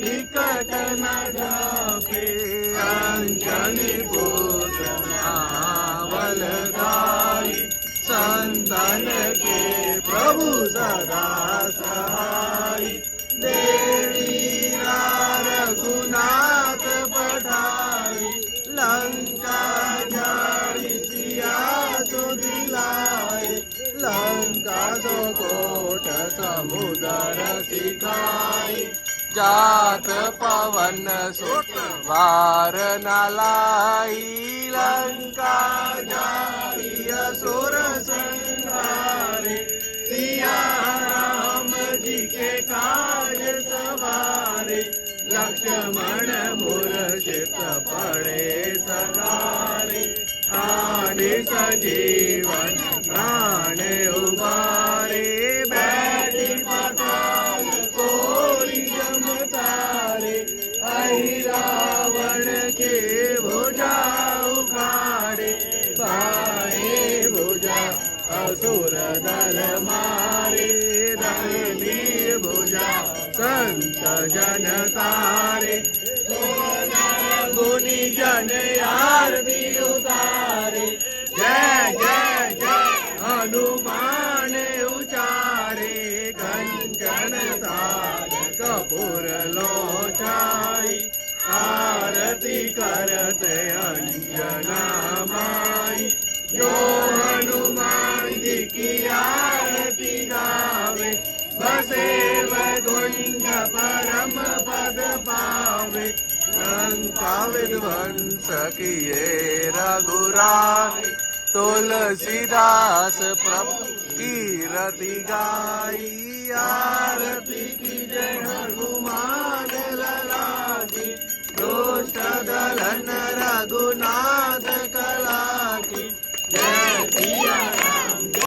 निकट न जापे अंजनी पुत्र महाबलधारी संतन के प्रभु सदा सहाय देवी रघुनाथ पठाई लंका जारी सिया सुदिलाए लंका दो कोट समुदर सिखाई जात पवन सुत वार न लाई लंका जारी असुर संहारे सिया राम जी के काज सवारे लक्ष्मण मूर्छित पड़े सकारे आदि सजीवन प्राण उबारे बैठी पताल कोरी जमतारे आई रावण के भुजा उखाड़े बाए भुजा असुर दल मारे दाहिनी भुजा संत जन तारे गुनी जन आरती उतारे जय जय जय हनुमान उचारे कंचन तार कपूर लोचाई आरती करते अंजना माई जो हनुमान जी की आरती गावे बसे वैकुंठ परम पद पावे लंका विध्वंस किए रघुराई तुलसीदास प्रभु कीरति गाई आरती की जय हनुमान लला की दुष्ट दलन रघुनाथ